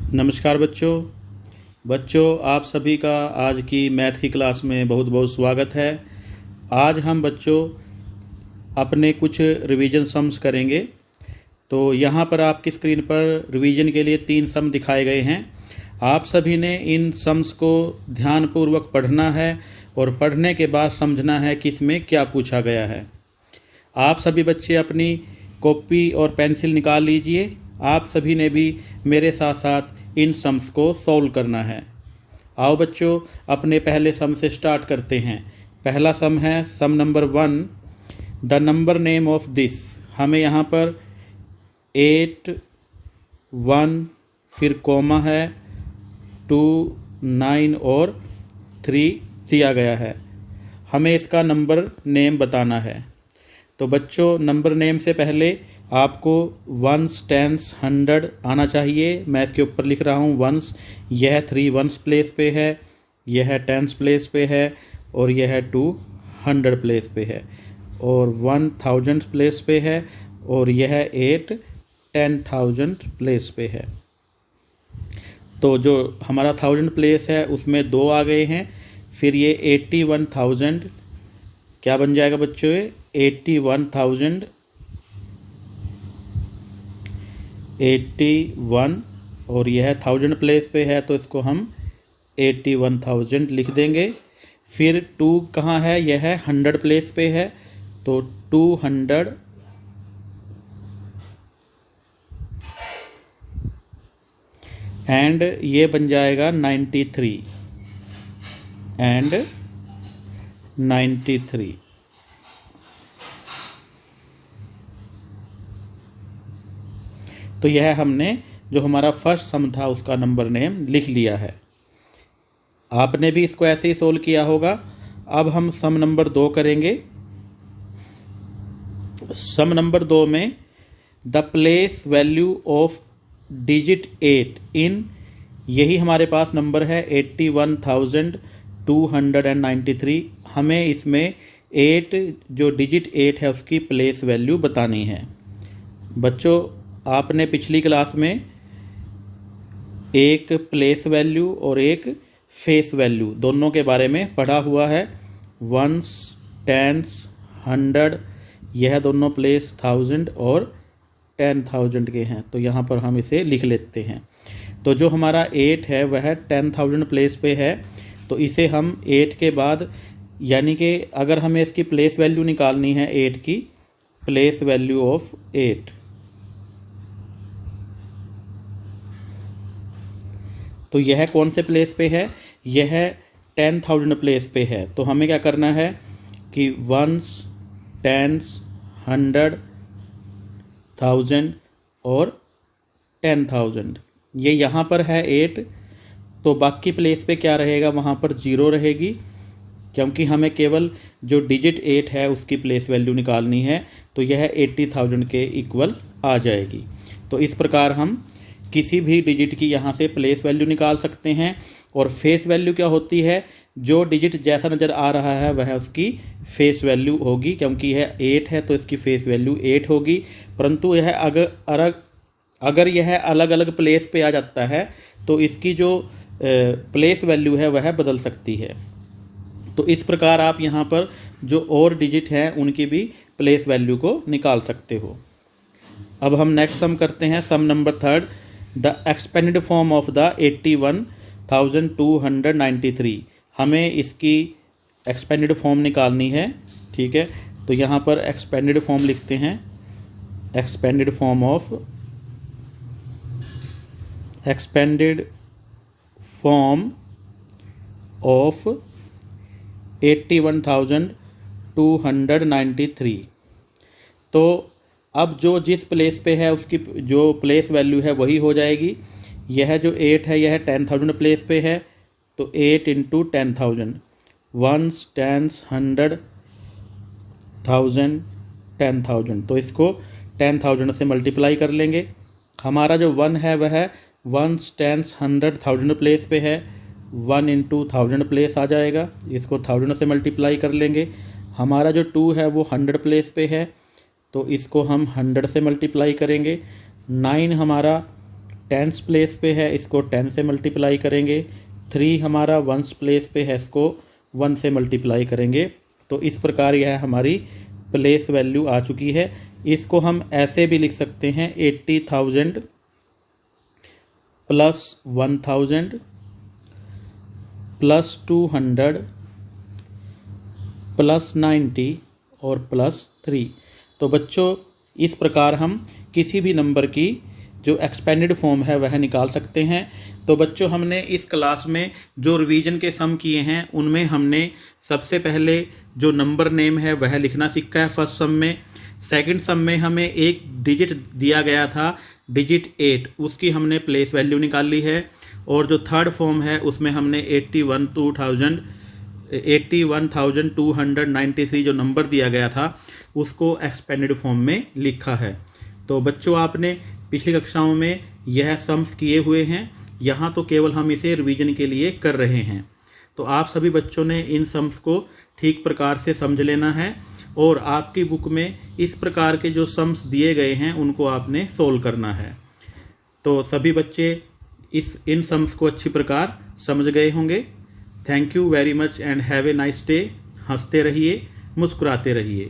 नमस्कार बच्चों आप सभी का आज की मैथ की क्लास में बहुत बहुत स्वागत है। आज हम बच्चों अपने कुछ रिवीजन सम्स करेंगे। तो यहाँ पर आपकी स्क्रीन पर रिवीजन के लिए 3 सम दिखाए गए हैं। आप सभी ने इन सम्स को ध्यानपूर्वक पढ़ना है और पढ़ने के बाद समझना है कि इसमें क्या पूछा गया है। आप सभी बच्चे अपनी कॉपी और पेंसिल निकाल लीजिए। आप सभी ने भी मेरे साथ साथ इन सम्स को सॉल्व करना है। आओ बच्चों अपने पहले सम से स्टार्ट करते हैं। पहला सम है sum number 1, the number name of this. हमें यहाँ पर 8, 1 फिर कॉमा है 2, 9 और 3 दिया गया है। हमें इसका नंबर नेम बताना है। तो बच्चों नंबर नेम से पहले आपको वंस, टेंस, 100 आना चाहिए। मैं इसके ऊपर लिख रहा हूँ वंस। यह 3 वंस प्लेस पे है, यह टेंस प्लेस पे है और यह 2 100 प्लेस पे है और 1000 प्लेस पे है और यह 8 10,000 प्लेस पे है। तो जो हमारा 1000 प्लेस है उसमें 2 आ गए हैं। फिर ये 81,000 क्या बन जाएगा बच्चों? 81,000 81 और यह 1000 प्लेस पे है तो इसको हम 81,000 लिख देंगे। फिर 2 कहाँ है? यह 100 प्लेस पे है तो 200 एंड ये बन जाएगा 93 एंड 93। तो यह हमने जो हमारा फर्स्ट सम था उसका नंबर नेम लिख लिया है। आपने भी इसको ऐसे ही सोल्व किया होगा। अब हम सम नंबर 2 करेंगे। सम नंबर 2 में the place value of digit 8 इन, यही हमारे पास नंबर है 81,293। हमें इसमें 8 जो डिजिट 8 है उसकी प्लेस वैल्यू बतानी है। बच्चों आपने पिछली क्लास में एक प्लेस वैल्यू और एक फेस वैल्यू दोनों के बारे में पढ़ा हुआ है। वंस, टेंस, 100 यह दोनों प्लेस 1000 और 10,000 के हैं। तो यहाँ पर हम इसे लिख लेते हैं। तो जो हमारा 8 है वह 10,000 प्लेस पे है तो इसे हम 8 के बाद, यानी कि अगर हमें इसकी प्लेस वैल्यू निकालनी है 8 की, प्लेस वैल्यू ऑफ 8, तो यह कौन से प्लेस पे है? यह 10,000 प्लेस पे है। तो हमें क्या करना है कि वंस, टेंस, 100, 1000 और 10,000 ये यहाँ पर है 8। तो बाकी प्लेस पे क्या रहेगा? वहाँ पर 0 रहेगी, क्योंकि हमें केवल जो डिजिट 8 है उसकी प्लेस वैल्यू निकालनी है। तो यह 80,000 के इक्वल आ जाएगी। तो इस प्रकार हम किसी भी डिजिट की यहाँ से प्लेस वैल्यू निकाल सकते हैं। और फेस वैल्यू क्या होती है? जो डिजिट जैसा नज़र आ रहा है वह उसकी फेस वैल्यू होगी, क्योंकि यह 8 है तो इसकी फेस वैल्यू 8 होगी। परंतु यह अगर यह अलग अलग प्लेस पे आ जाता है तो इसकी जो प्लेस वैल्यू है वह बदल सकती है। तो इस प्रकार आप यहाँ पर जो और डिजिट हैं उनकी भी प्लेस वैल्यू को निकाल सकते हो। अब हम नेक्स्ट सम करते हैं। Sum number 3, the expanded form of the 81,293। हमें इसकी एक्सपेंडेड फॉर्म निकालनी है। ठीक है, तो यहाँ पर एक्सपेंडेड फॉर्म लिखते हैं। Expanded form of 81,293। तो अब जो जिस प्लेस पे है उसकी जो प्लेस वैल्यू है वही हो जाएगी। यह जो 8 है यह 10,000 प्लेस पे है तो 8 इंटू 10,000, वंस, टेंस, 100, 1000, 10,000। तो इसको 10,000 से मल्टीप्लाई कर लेंगे। हमारा जो 1 है वह वंस, टेंस, 100, 1000 प्लेस पे है। 1 इंटू 1000 प्लेस आ जाएगा। इसको 1000 से मल्टीप्लाई कर लेंगे। हमारा जो 2 है वो 100 प्लेस पे है तो इसको हम 100 से मल्टीप्लाई करेंगे। 9 हमारा टेंस प्लेस पे है, इसको 10 से मल्टीप्लाई करेंगे। 3 हमारा वंस प्लेस पे है, इसको 1 से मल्टीप्लाई करेंगे। तो इस प्रकार यह हमारी प्लेस वैल्यू आ चुकी है। इसको हम ऐसे भी लिख सकते हैं 80,000 प्लस 1000 प्लस 200 प्लस 90 और प्लस 3। तो बच्चों इस प्रकार हम किसी भी नंबर की जो एक्सपेंडेड फॉर्म है वह निकाल सकते हैं। तो बच्चों हमने इस क्लास में जो रिवीजन के सम किए हैं उनमें हमने सबसे पहले जो नंबर नेम है वह लिखना सीखा है फर्स्ट सम में। सेकंड सम में हमें एक डिजिट दिया गया था, डिजिट 8, उसकी हमने प्लेस वैल्यू निकाल ली है। और जो थर्ड फॉर्म है उसमें हमने 81,293 जो नंबर दिया गया था उसको एक्सपेंडेड फॉर्म में लिखा है। तो बच्चों आपने पिछली कक्षाओं में यह सम्स किए हुए हैं, यहाँ तो केवल हम इसे रिवीजन के लिए कर रहे हैं। तो आप सभी बच्चों ने इन सम्स को ठीक प्रकार से समझ लेना है और आपकी बुक में इस प्रकार के जो सम्स दिए गए हैं उनको आपने सोल्व करना है। तो सभी बच्चे इन सम्स को अच्छी प्रकार समझ गए होंगे। Thank you very much and have a nice day. हंसते रहिए, मुस्कुराते रहिए।